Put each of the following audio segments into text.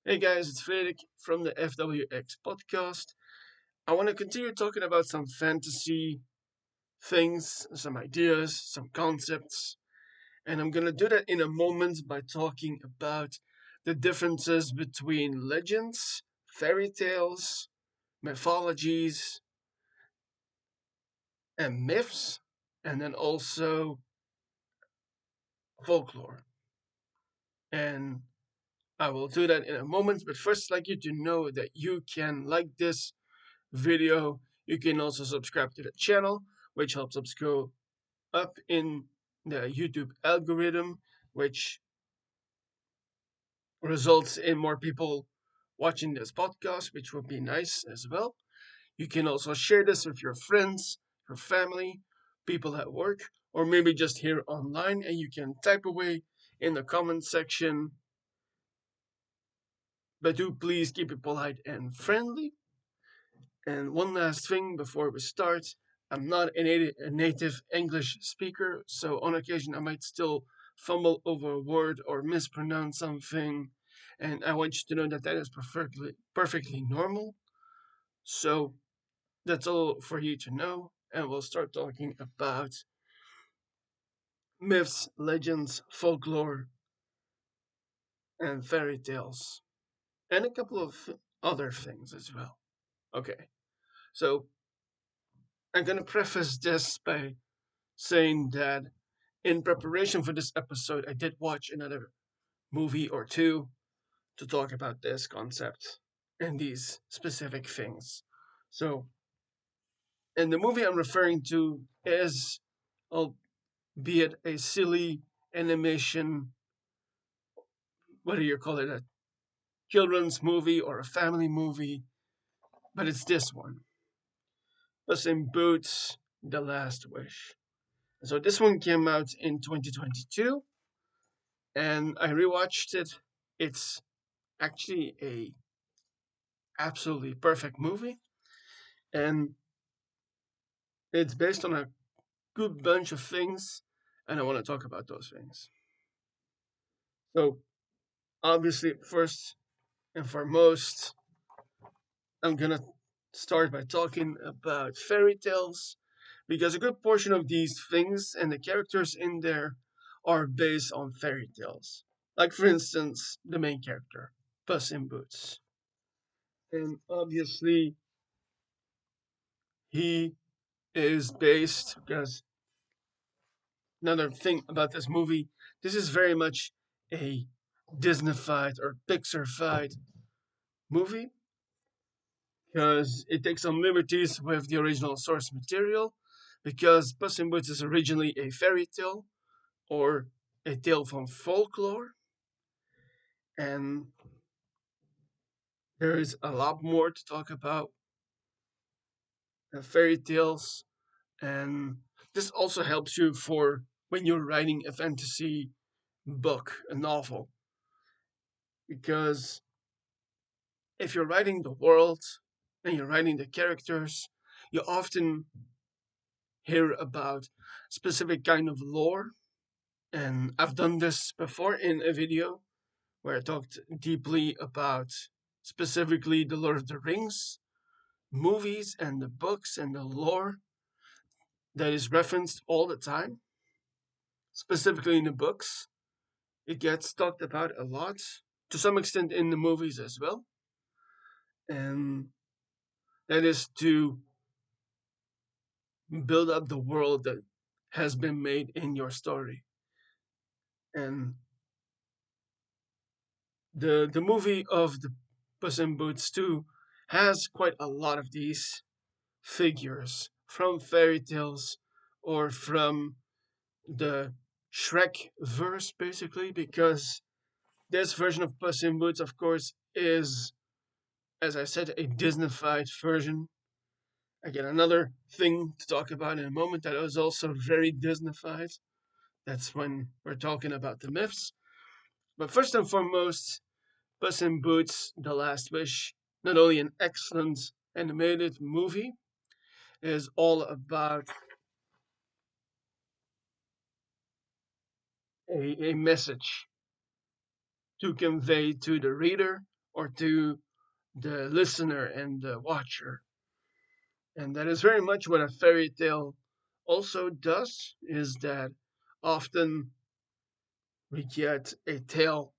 Hey guys, it's Frederik from the FWX podcast. I want to continue talking about some fantasy things, some ideas, some concepts, and I'm going to do that in a moment by talking about the differences between legends, fairy tales, mythologies, and myths, and then also folklore. And I will do that in a moment, but first, I'd like you to know that you can like this video. You can also subscribe to the channel, which helps us go up in the YouTube algorithm, which results in more people watching this podcast, which would be nice as well. You can also share this with your friends, your family, people at work, or maybe just here online, and you can type away in the comment section. But do please keep it polite and friendly. And one last thing before we start, I'm not a native English speaker, so on occasion I might still fumble over a word or mispronounce something, and I want you to know that that is perfectly normal. So that's all for you to know, and we'll start talking about myths, legends, folklore, and fairy tales, and a couple of other things as well. Okay, so I'm gonna preface this by saying that in preparation for this episode, I did watch another movie or two to talk about this concept and these specific things. So, and the movie I'm referring to is, albeit a silly animation, whether you call it a children's movie or a family movie, but it's this one, Puss in Boots: The Last Wish. So this one came out in 2022, and I rewatched it. It's actually a absolutely perfect movie, and it's based on a good bunch of things, and I want to talk about those things. So, obviously, first and foremost, I'm gonna start by talking about fairy tales because a good portion of these things and the characters in there are based on fairy tales. Like, for instance, the main character, Puss in Boots. And obviously, he is based because another thing about this movie, this is very much a Disneyfied or Pixarfied movie because it takes some liberties with the original source material. Because Puss in Boots is originally a fairy tale or a tale from folklore, and there is a lot more to talk about fairy tales, and this also helps you for when you're writing a fantasy book, a novel, because if you're writing the world and you're writing the characters, you often hear about specific kind of lore. And I've done this before in a video where I talked deeply about specifically the Lord of the Rings movies and the books and the lore that is referenced all the time. Specifically in the books, it gets talked about a lot, to some extent in the movies as well. And that is to build up the world that has been made in your story. And the movie of the Puss in Boots 2 has quite a lot of these figures from fairy tales or from the Shrek verse, basically, because this version of Puss in Boots, of course, is, as I said, a Disneyfied version. Again, another thing to talk about in a moment that is also very Disneyfied. That's when we're talking about the myths. But first and foremost, Puss in Boots: The Last Wish, not only an excellent animated movie, is all about a message to convey to the reader or to the listener and the watcher. And that is very much what a fairy tale also does, is that often we get a tale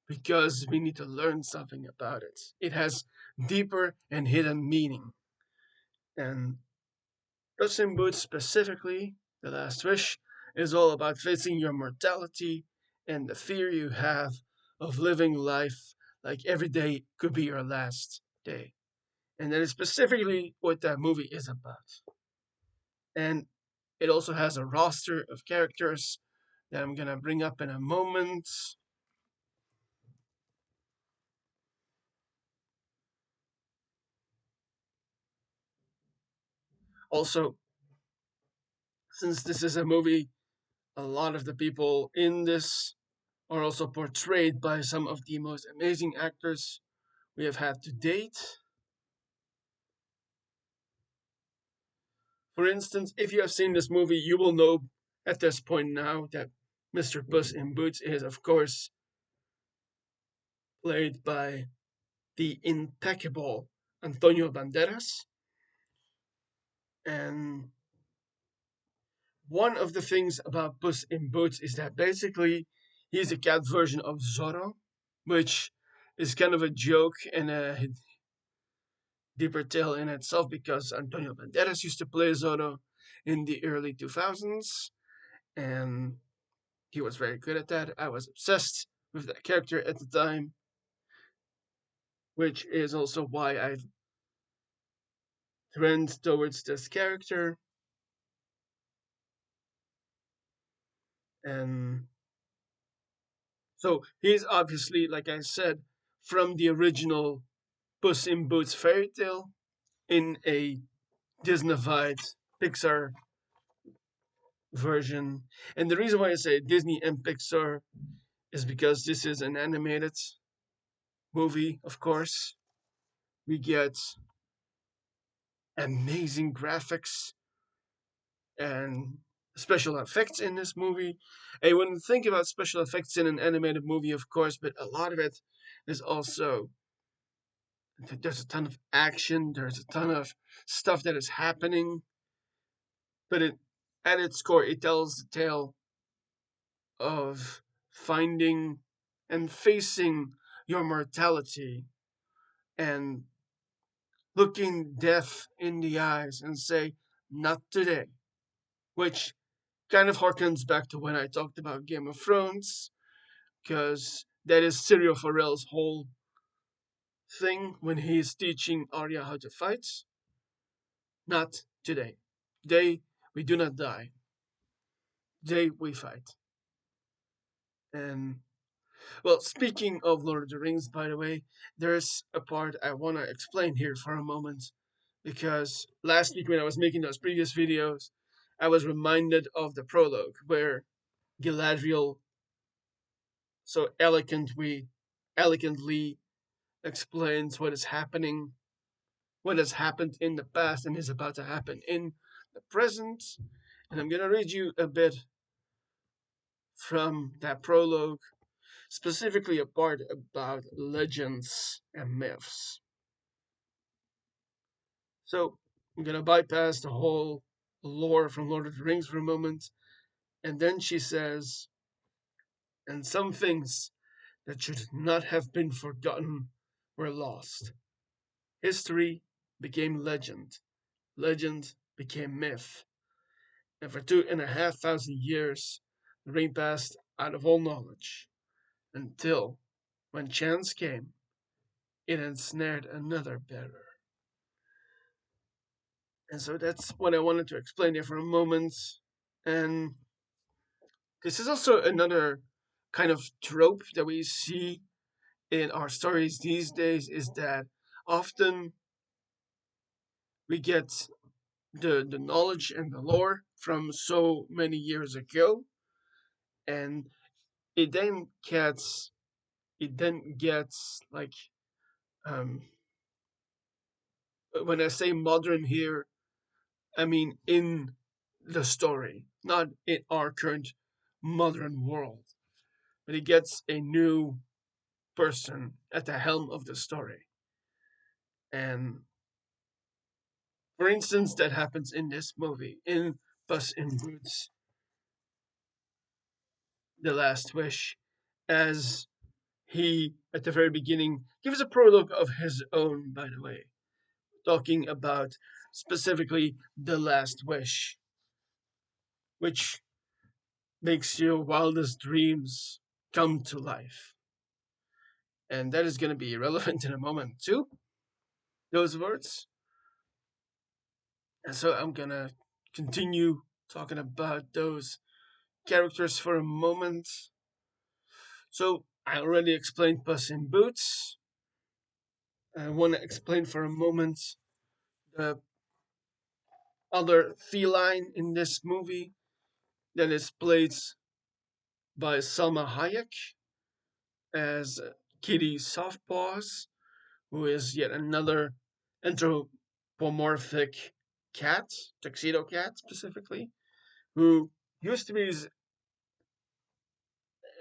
because we need to learn something about it. It has deeper and hidden meaning. And Puss in Boots specifically, The Last Wish, is all about facing your mortality and the fear you have of living life like every day could be your last day. And that is specifically what that movie is about. And it also has a roster of characters that I'm gonna bring up in a moment. Also, since this is a movie, a lot of the people in this are also portrayed by some of the most amazing actors we have had to date. For instance, if you have seen this movie, you will know at this point now that Mr. Puss in Boots is, of course, played by the impeccable Antonio Banderas. And one of the things about Puss in Boots is that basically he's a cat version of Zorro, which is kind of a joke and a deeper tale in itself because Antonio Banderas used to play Zorro in the early 2000s, and he was very good at that. I was obsessed with that character at the time, which is also why I trend towards this character. And so he's obviously, like I said, from the original Puss in Boots fairy tale in a Disneyfied Pixar version. And the reason why I say Disney and Pixar is because this is an animated movie, of course. We get amazing graphics and special effects in this movie. I wouldn't think about special effects in an animated movie, of course, but a lot of it is also there's a ton of action, there's a ton of stuff that is happening, but it at its core it tells the tale of finding and facing your mortality and looking death in the eyes and say, not today, which kind of harkens back to when I talked about Game of Thrones, because that is Syrio Forel's whole thing when he's teaching Arya how to fight. Not today. Today, we do not die. Today, we fight. And, well, speaking of Lord of the Rings, by the way, there's a part I want to explain here for a moment, because last week when I was making those previous videos, I was reminded of the prologue where Galadriel so elegantly explains what is happening, what has happened in the past and is about to happen in the present. And I'm going to read you a bit from that prologue, specifically a part about legends and myths. So I'm going to bypass the whole lore from Lord of the Rings for a moment. And then she says, and some things that should not have been forgotten were lost. History became legend. Legend became myth. And for 2,500 years, the ring passed out of all knowledge, until, when chance came, it ensnared another bearer. And so that's what I wanted to explain here for a moment. And this is also another kind of trope that we see in our stories these days, is that often we get the knowledge and the lore from so many years ago, and it then gets like um when I say modern here, I mean in the story, not in our current modern world, but it gets a new person at the helm of the story. And for instance, that happens in this movie, in Puss in Boots, The Last Wish, as he, at the very beginning, gives a prologue of his own, by the way, talking about specifically The Last Wish, which makes your wildest dreams come to life. And that is going to be relevant in a moment, too, those words. And so I'm going to continue talking about those characters for a moment. So I already explained Puss in Boots. I want to explain for a moment the other feline in this movie that is played by Salma Hayek as Kitty Softpaws, who is yet another anthropomorphic cat, tuxedo cat specifically, who used to be his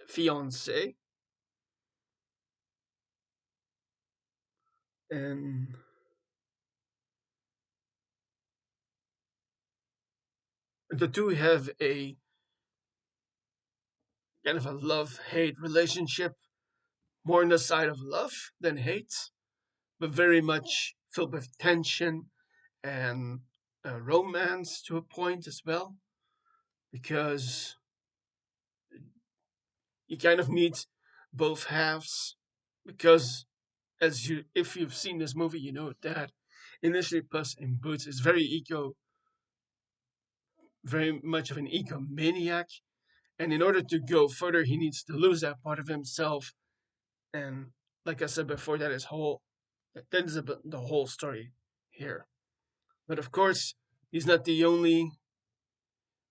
fiance. And the two have a kind of a love hate relationship, more on the side of love than hate, but very much filled with tension and romance to a point as well, because you kind of meet both halves. Because as you, if you've seen this movie, you know that initially Puss in Boots is very much of an egomaniac, and in order to go further, he needs to lose that part of himself. And like I said before, that is the whole story here. But of course, he's not the only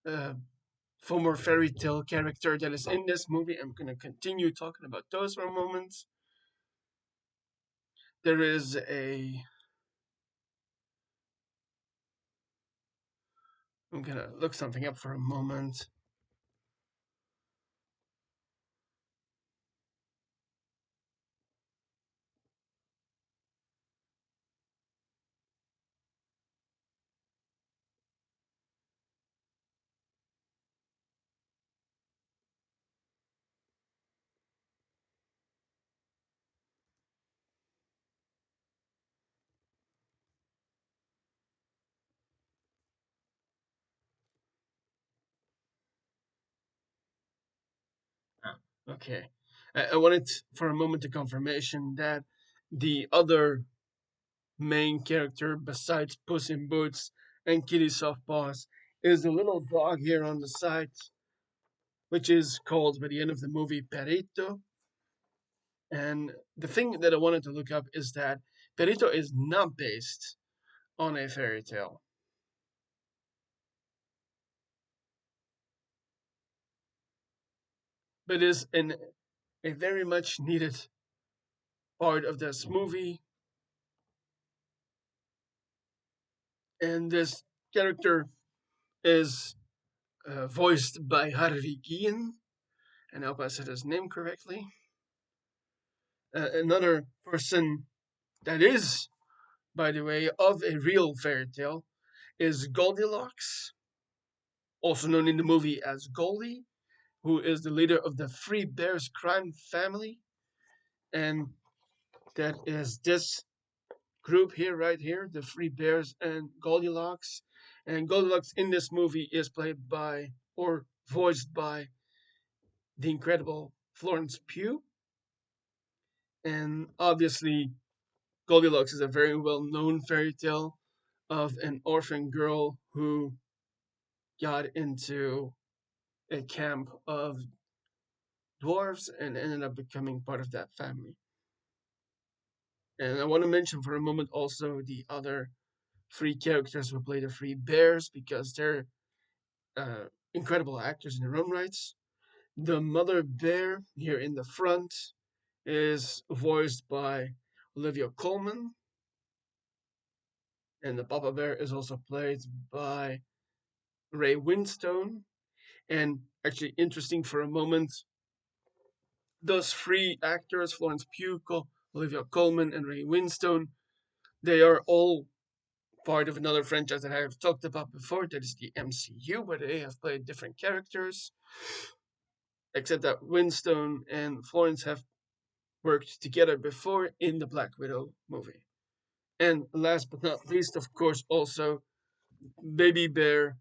uh, former fairy tale character that is in this movie. I'm going to continue talking about those for a moment. There is a. I'm going to look something up for a moment. Okay. I wanted for a moment a confirmation that the other main character besides Puss in Boots and Kitty Softpaws is the little dog here on the side, which is called by the end of the movie Perito. And the thing that I wanted to look up is that Perito is not based on a fairy tale, but is a very much needed part of this movie. And this character is voiced by Harry Guillen, and I hope I said his name correctly. Another person that is, by the way, of a real fairy tale is Goldilocks, also known in the movie as Goldie, who is the leader of the Three Bears crime family. And that is this group here, right here, the Three Bears and Goldilocks. And Goldilocks in this movie is played by, or voiced by, the incredible Florence Pugh. And obviously, Goldilocks is a very well known fairy tale of an orphan girl who got into a camp of dwarves and ended up becoming part of that family. And I want to mention for a moment also the other three characters who play the three bears because they're uh, incredible actors in their own rights. The mother bear here in the front is voiced by Olivia Colman, and the papa bear is also played by Ray Winstone. And actually, interesting for a moment, those three actors, Florence Pugh, Olivia Colman, and Ray Winstone, they are all part of another franchise that I have talked about before. That is the MCU, where they have played different characters. Except that Winstone and Florence have worked together before in the Black Widow movie. And last but not least, of course, also Baby Bear,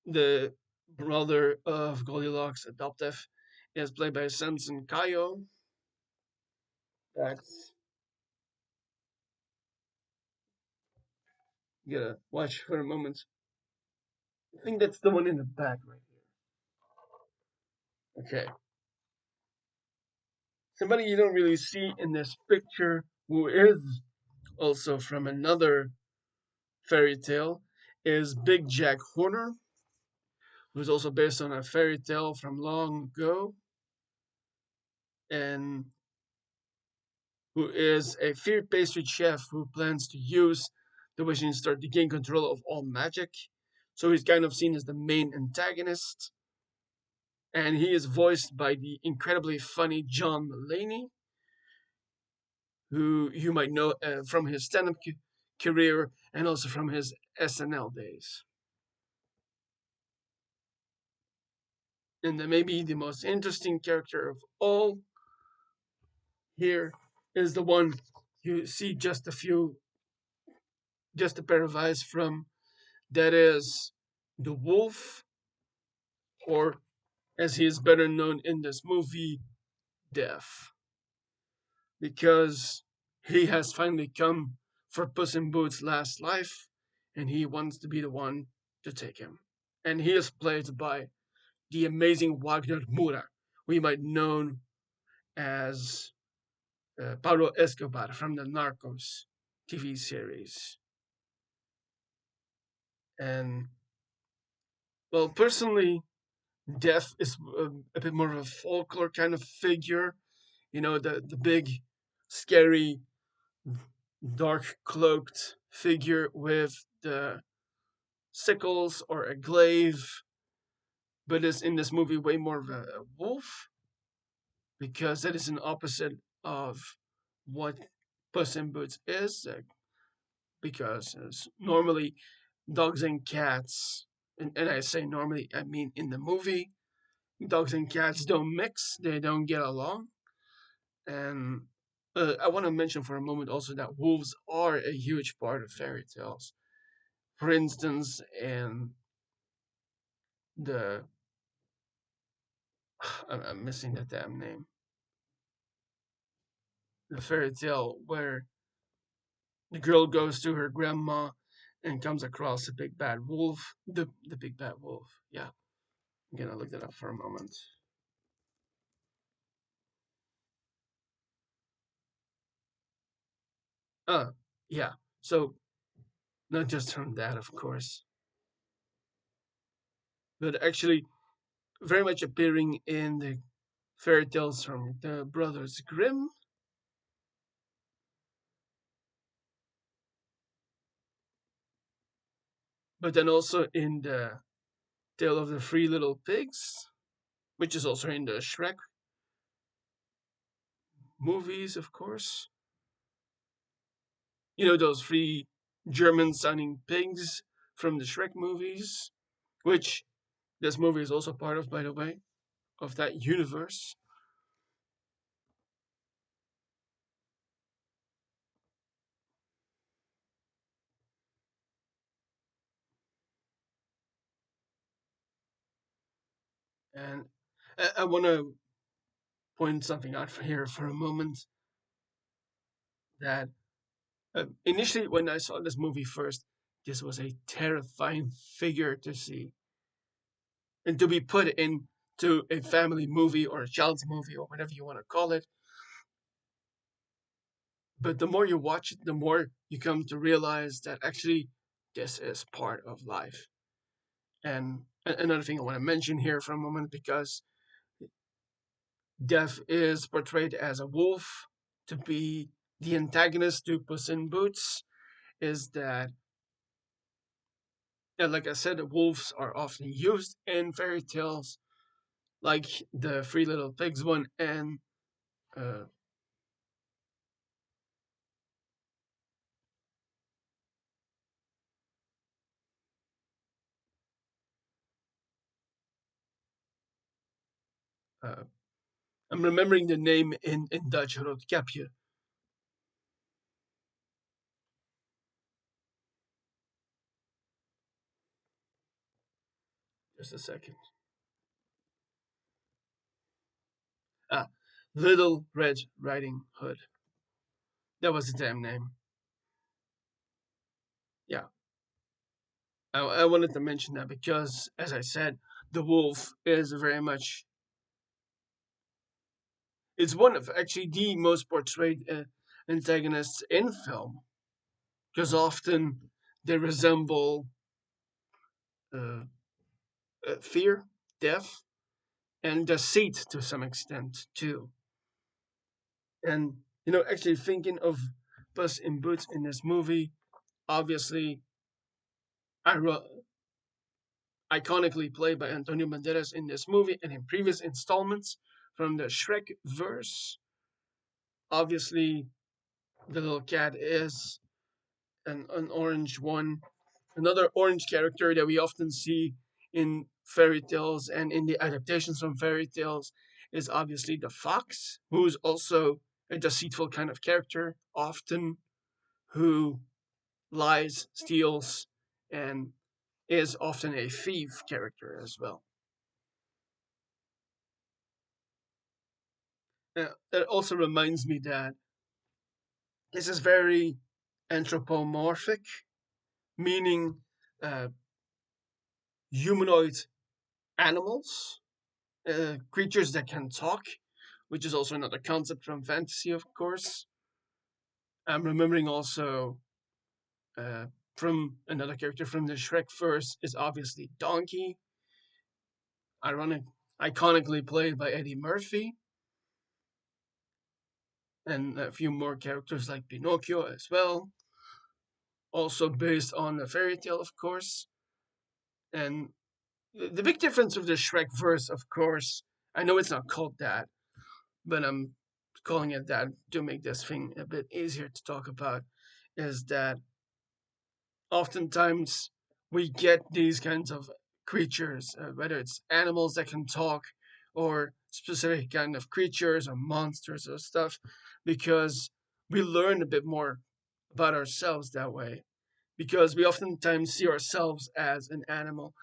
the brother of Goldilocks, adoptive, is played by Samson Kayo. That's gotta watch for a moment. I think that's the one in the back right here. Okay. Somebody you don't really see in this picture who is also from another fairy tale is Big Jack Horner, who's also based on a fairy tale from long ago, and who is a fear pastry chef who plans to use the wishing star to gain control of all magic. So he's kind of seen as the main antagonist, and he is voiced by the incredibly funny John Mulaney, who you might know from his stand-up career and also from his SNL days. And then maybe the most interesting character of all here is the one you see just a pair of eyes from. That is the wolf, or as he is better known in this movie, Death, because he has finally come for Puss in Boots' last life, and he wants to be the one to take him. And he is played by the amazing Wagner Moura, we might know as Pablo Escobar from the Narcos TV series. And well, personally, Death is a bit more of a folklore kind of figure. You know, the big, scary, dark cloaked figure with the sickles or a glaive, but is in this movie way more of a wolf because that is an opposite of what Puss in Boots is. Because normally dogs and cats, and I say normally, I mean in the movie, dogs and cats don't mix, they don't get along. And I want to mention for a moment also that wolves are a huge part of fairy tales. For instance, in the I'm missing the damn name. The fairy tale where the girl goes to her grandma and comes across a big bad wolf. The big bad wolf. Yeah, I'm gonna look that up for a moment. Uh, yeah. So not just from that, of course, but actually very much appearing in the fairy tales from the Brothers Grimm, but then also in the Tale of the Three Little Pigs, which is also in the Shrek movies, of course. You know, those three German sounding pigs from the Shrek movies, which this movie is also part of, by the way, of that universe. And I want to point something out here for a moment that initially, when I saw this movie first, this was a terrifying figure to see and to be put into a family movie or a child's movie or whatever you want to call it. But the more you watch it, the more you come to realize that actually this is part of life. And another thing I want to mention here for a moment, because Death is portrayed as a wolf to be the antagonist to Puss in Boots, is that, like I said, wolves are often used in fairy tales, like the Three Little Pigs one and Uh, uh, I'm remembering the name in Dutch, Roodkapje. Just a second. Ah, Little Red Riding Hood. That was the damn name. Yeah, I wanted to mention that because, as I said, the wolf is very much. It's one of actually the most portrayed antagonists in film because often they resemble uh, fear, death, and deceit to some extent too. And actually thinking of Puss in Boots in this movie, obviously, iconically played by Antonio Banderas in this movie and in previous installments from the Shrek verse. Obviously, the little cat is an orange one. Another orange character that we often see in fairy tales and in the adaptations from fairy tales is obviously the fox, who's also a deceitful kind of character, often who lies, steals, and is often a thief character as well. That also reminds me that this is very anthropomorphic, meaning uh, humanoid animals, creatures that can talk, which is also another concept from fantasy, of course. I'm remembering also uh, from another character from the Shrek verse is obviously Donkey, ironic, iconically played by Eddie Murphy, and a few more characters like Pinocchio as well, also based on a fairy tale, of course. And the big difference with the Shrek verse, of course, I know it's not called that, but I'm calling it that to make this thing a bit easier to talk about, is that oftentimes we get these kinds of creatures, whether it's animals that can talk or specific kind of creatures or monsters or stuff, because we learn a bit more about ourselves that way. Because we oftentimes see ourselves as an animal.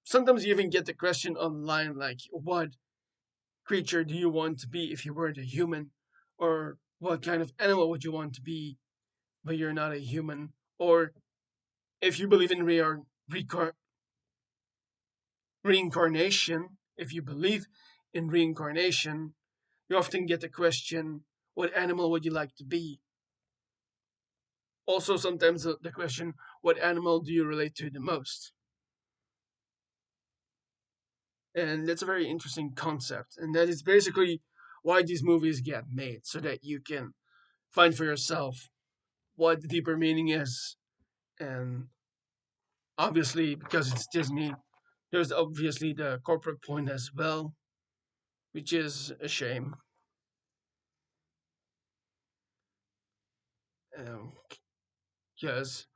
Sometimes you even get the question online like, what creature do you want to be if you weren't a human? Or what kind of animal would you want to be but you're not a human? Or if you believe in reincarnation, if you believe in reincarnation, you often get the question, what animal would you like to be? Also, sometimes the question, what animal do you relate to the most? And that's a very interesting concept. And that is basically why these movies get made, so that you can find for yourself what the deeper meaning is. And obviously, because it's Disney, there's obviously the corporate point as well, which is a shame. Because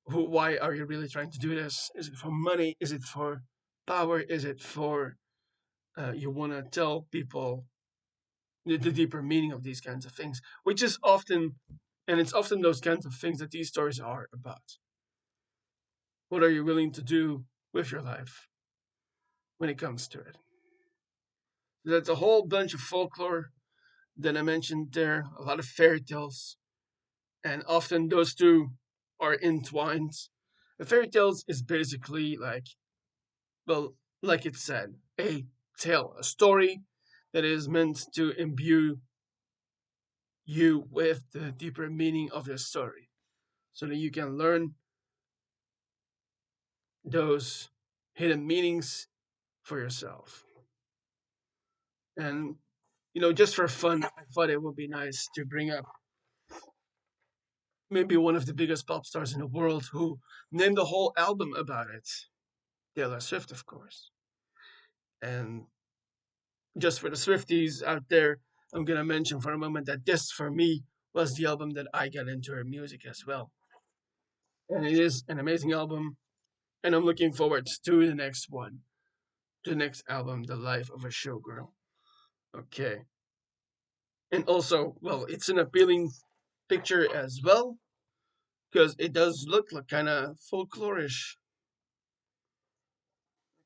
why are you really trying to do this? Is it for money? Is it for power? Is it for you want to tell people the deeper meaning of these kinds of things? Which is often, and it's often those kinds of things that these stories are about. What are you willing to do with your life when it comes to it? That's a whole bunch of folklore that I mentioned there, a lot of fairy tales, and often those two are entwined. The fairy tales is basically like, well, like it said, a tale, a story that is meant to imbue you with the deeper meaning of the story so that you can learn those hidden meanings for yourself. And, just for fun, I thought it would be nice to bring up maybe one of the biggest pop stars in the world who named a whole album about it. Taylor Swift, of course. And just for the Swifties out there, I'm gonna mention for a moment that this, for me, was the album that I got into her music as well. And it is an amazing album, and I'm looking forward to the next one, the next album, The Life of a Showgirl. Okay. And also, well, it's an appealing picture as well, because it does look like kind of folklorish.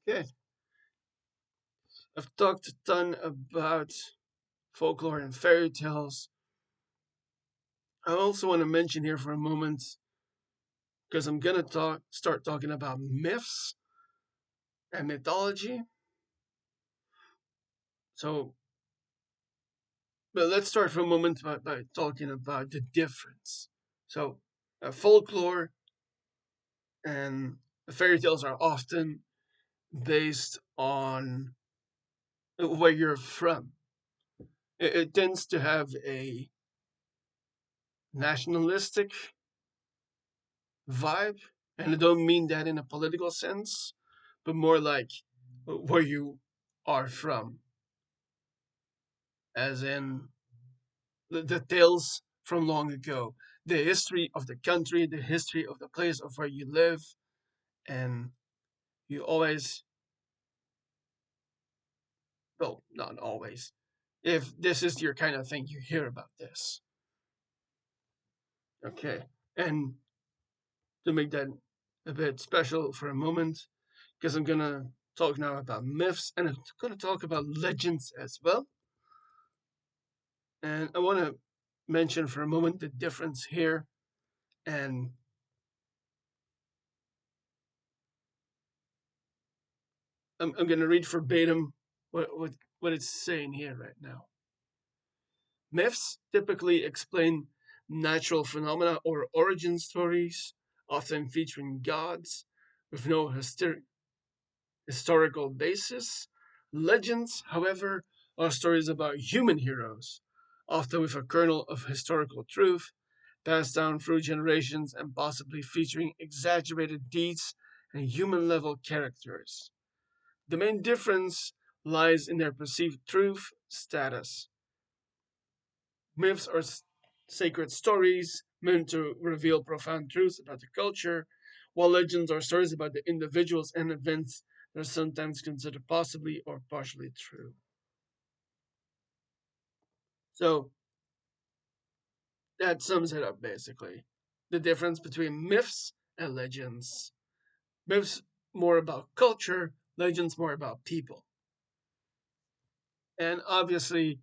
Okay. I've talked a ton about folklore and fairy tales. I also want to mention here for a moment, because I'm gonna start talking about myths and mythology. So, but let's start for a moment by talking about the difference. So, folklore and fairy tales are often based on where you're from. It tends to have a nationalistic vibe, and I don't mean that in a political sense, but more like where you are from, as in the tales from long ago, the history of the country, the history of the place of where you live, and you always, well, not always, if this is your kind of thing, you hear about this. Okay, and to make that a bit special for a moment, because I'm gonna talk now about myths and I'm gonna talk about legends as well. And I want to mention for a moment the difference here, and I'm gonna read verbatim what it's saying here right now. Myths typically explain natural phenomena or origin stories, often featuring gods with no historical basis. Legends, however, are stories about human heroes, often with a kernel of historical truth, passed down through generations and possibly featuring exaggerated deeds and human level characters. The main difference lies in their perceived truth status. Myths are sacred stories meant to reveal profound truths about the culture, while legends are stories about the individuals and events that are sometimes considered possibly or partially true. So that sums it up basically. The difference between myths and legends. Myths more about culture, legends more about people. And obviously,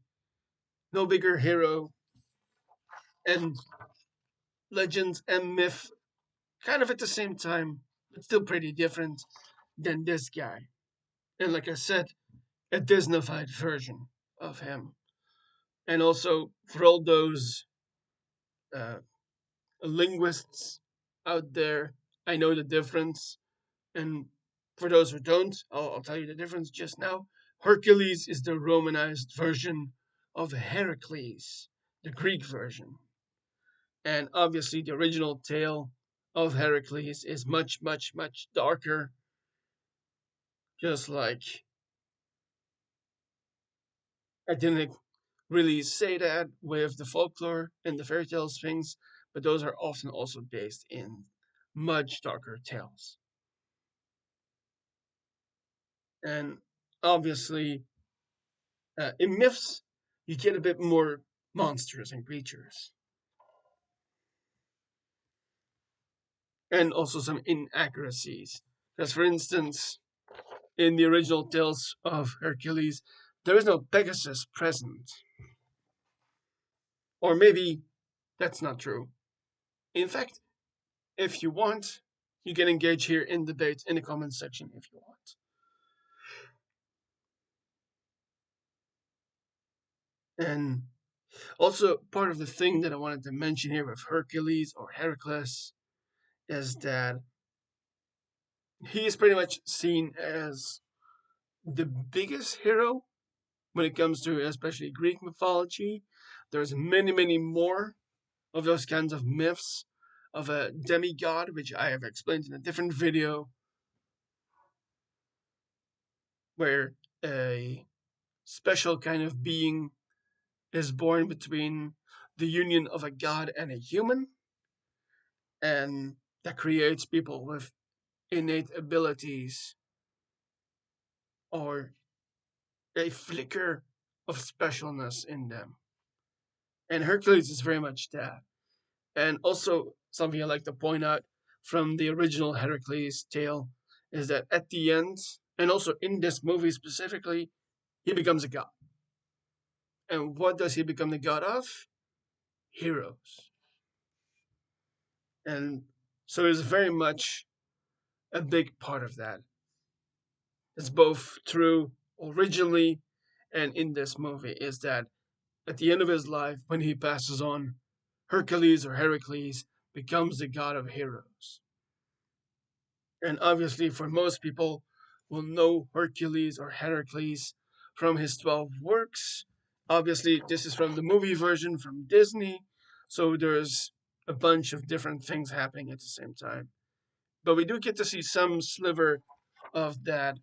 no bigger hero and legends and myth kind of at the same time, but still pretty different than this guy. And like I said, a Disneyfied version of him. And also for all those uh, linguists out there, I know the difference. And for those who don't, I'll tell you the difference just now. Hercules is the Romanized version of Heracles, the Greek version. And obviously, the original tale of Heracles is much, much, much darker. Just like I didn't really say that with the folklore and the fairy tales things, but those are often also based in much darker tales. And obviously, in myths, you get a bit more monsters and creatures, and also some inaccuracies. Because, for instance, in the original tales of Hercules, there is no Pegasus present. Or maybe that's not true. In fact, if you want, you can engage here in debate in the comments section if you want. And also, part of the thing that I wanted to mention here with Hercules or Heracles is that he is pretty much seen as the biggest hero when it comes to especially Greek mythology. There's many, many more of those kinds of myths of a demigod, which I have explained in a different video, where a special kind of being is born between the union of a god and a human, and that creates people with innate abilities or a flicker of specialness in them. And Hercules is very much that. And also, something I like to point out from the original Hercules tale is that at the end, and also in this movie specifically, he becomes a god. And what does he become the god of? Heroes. And so it's very much a big part of that. It's both true originally and in this movie, is that at the end of his life, when he passes on, Hercules or Heracles becomes the god of heroes. And obviously, for most people, will know Hercules or Heracles from his 12 works. Obviously, this is from the movie version from Disney, so there's a bunch of different things happening at the same time. But we do get to see some sliver of that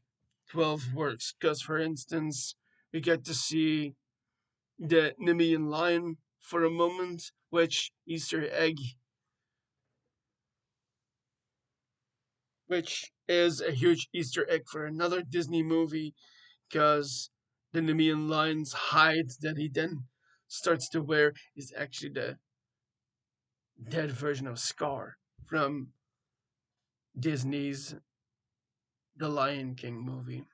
12 works, because, for instance, we get to see the Nemean lion for a moment, which Easter egg, which is a huge Easter egg for another Disney movie, because the Nemean lion's hide that he then starts to wear is actually the dead version of Scar from Disney's The Lion King movie.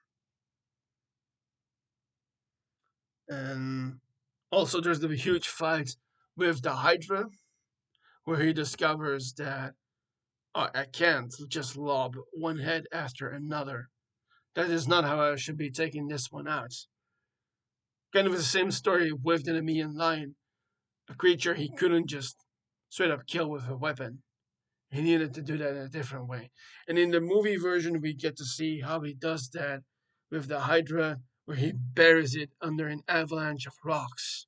And also, there's the huge fight with the Hydra, where he discovers that I can't just lob one head after another. That is not how I should be taking this one out. Kind of the same story with the Nemean lion, a creature he couldn't just straight up kill with a weapon. He needed to do that in a different way. And in the movie version, we get to see how he does that with the Hydra, where he buries it under an avalanche of rocks.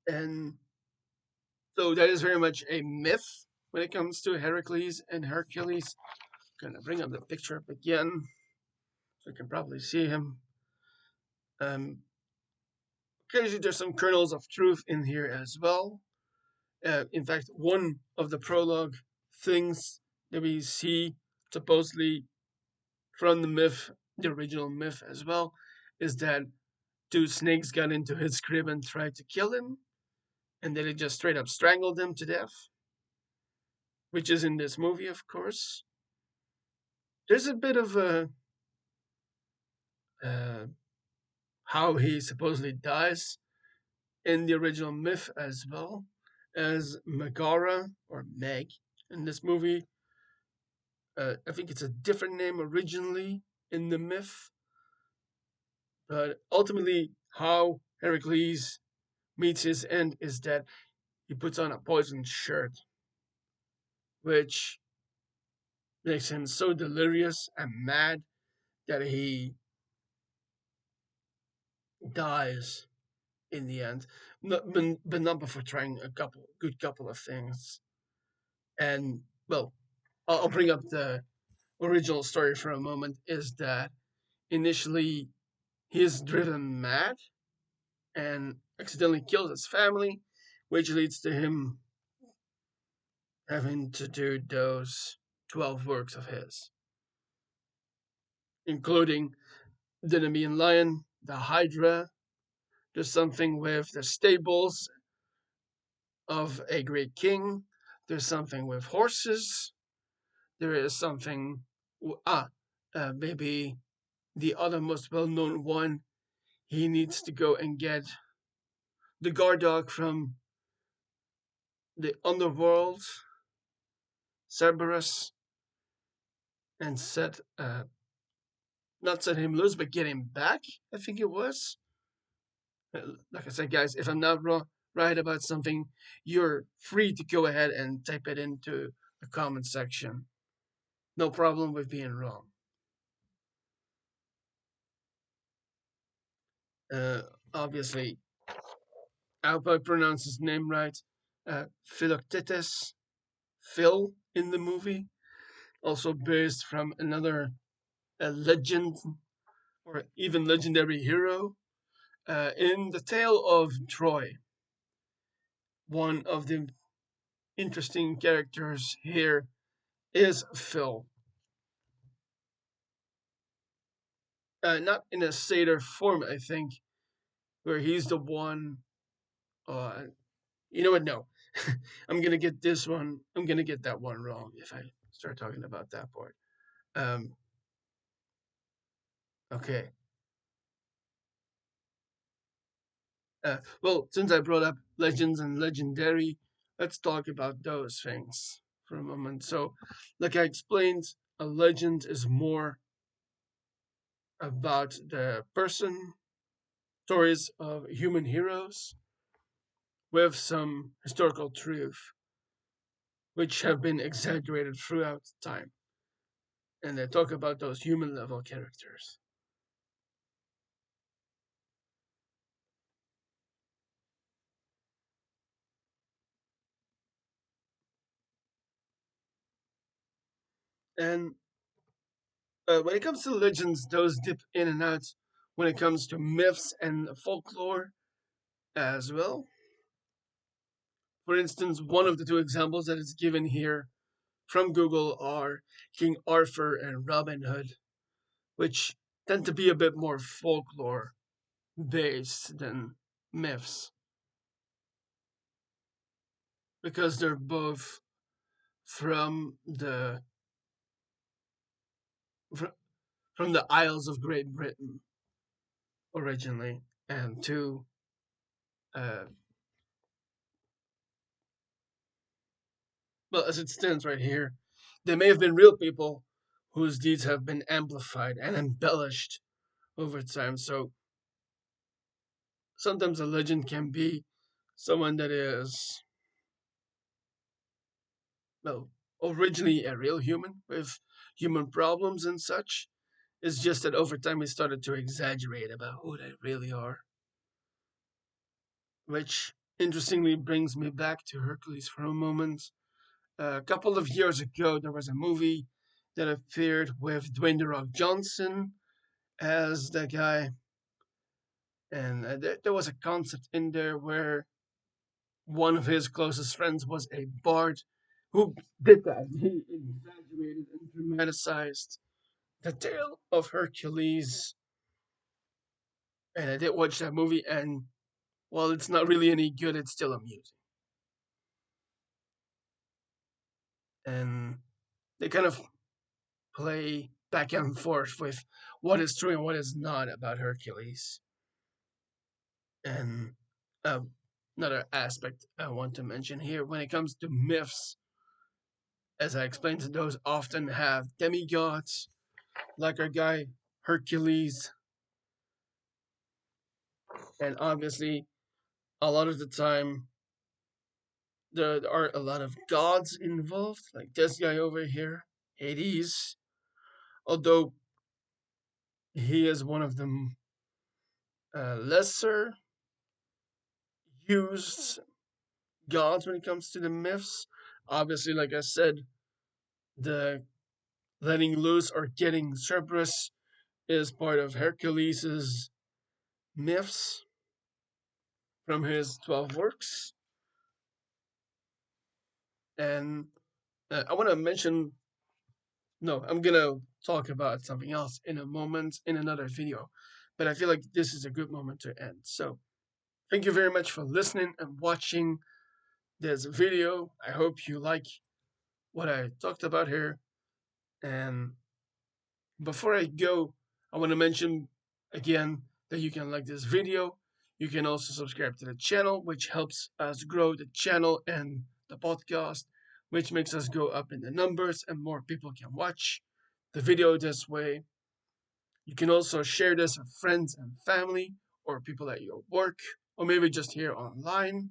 And so that is very much a myth when it comes to Heracles and Hercules. I'm gonna bring up the picture up again so you can probably see him. Um, Occasionally, there's some kernels of truth in here as well. In fact, one of the prologue things that we see supposedly from the myth, the original myth as well, is that two snakes got into his crib and tried to kill him, and then it just straight up strangled him to death, which is in this movie, of course. There's a bit of a uh, how he supposedly dies in the original myth as well, as Megara or Meg in this movie. I think it's a different name originally in the myth, but ultimately, how Heracles meets his end is that he puts on a poisoned shirt, which makes him so delirious and mad that he dies in the end. But not before trying a good couple of things. And well, I'll bring up the original story for a moment. Is that initially he is driven mad and accidentally kills his family, which leads to him having to do those 12 works of his, including the Nemean lion, the Hydra. There's something with the stables of a great king. There's something with horses. There is something. Maybe the other most well known one. He needs to go and get the guard dog from the underworld, Cerberus, and not set him loose, but get him back. I think it was. Like I said, guys, if I'm not right about something, you're free to go ahead and type it into the comment section. No problem with being wrong. Uh, Obviously, I hope I pronounce his name right. Philoctetes, Phil in the movie, also based from another legend or even legendary hero. In the tale of Troy, one of the interesting characters here is Phil. Not in a satyr form, I think, where he's the one. Uh, you know what? No, I'm gonna get this one. I'm gonna get that one wrong if I start talking about that part. Um, okay. Well, since I brought up legends and legendary, let's talk about those things for a moment. So, like I explained, a legend is more about the person, stories of human heroes with some historical truth, which have been exaggerated throughout time. And they talk about those human level characters. And when it comes to legends, those dip in and out when it comes to myths and folklore as well. For instance, one of the two examples that is given here from Google are King Arthur and Robin Hood, which tend to be a bit more folklore based than myths because they're both from the fr- from the Isles of Great Britain originally, and two, uh, well, as it stands right here, they may have been real people whose deeds have been amplified and embellished over time. So sometimes a legend can be someone that is, well, originally a real human with human problems and such. It's just that over time we started to exaggerate about who they really are. Which interestingly brings me back to Hercules for a moment. A couple of years ago, there was a movie that appeared with Dwayne The Rock Johnson as the guy, and there was a concept in there where one of his closest friends was a bard who did that. He exaggerated and dramatized the tale of Hercules. And I did watch that movie, and while it's not really any good, it's still amusing. And they kind of play back and forth with what is true and what is not about Hercules. And uh, another aspect I want to mention here when it comes to myths, as I explained, those often have demigods, like our guy Hercules, and obviously, a lot of the time, there are a lot of gods involved, like this guy over here, Hades, although he is one of the lesser used gods when it comes to the myths. Obviously, like I said, the letting loose or getting Cerberus is part of Hercules' myths from his 12 works. And I want to mention, no, I'm going to talk about something else in a moment in another video. But I feel like this is a good moment to end. So, thank you very much for listening and watching this video. I hope you like what I talked about here. And before I go, I want to mention again that you can like this video. You can also subscribe to the channel, which helps us grow the channel and the podcast, which makes us go up in the numbers and more people can watch the video this way. You can also share this with friends and family or people at your work or maybe just here online.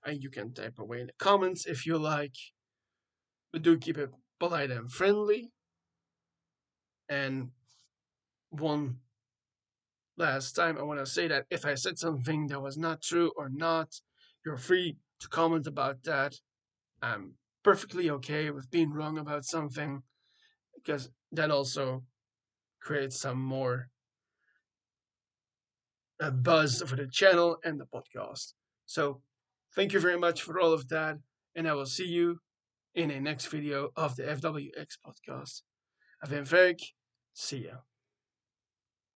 And you can type away in the comments if you like, but do keep it polite and friendly. And one last time, I want to say that if I said something that was not true or not, you're free to comment about that. I'm perfectly okay with being wrong about something because that also creates some more buzz for the channel and the podcast. So thank you very much for all of that, and I will see you in a next video of the FWX podcast. I've been Frederik. See ya.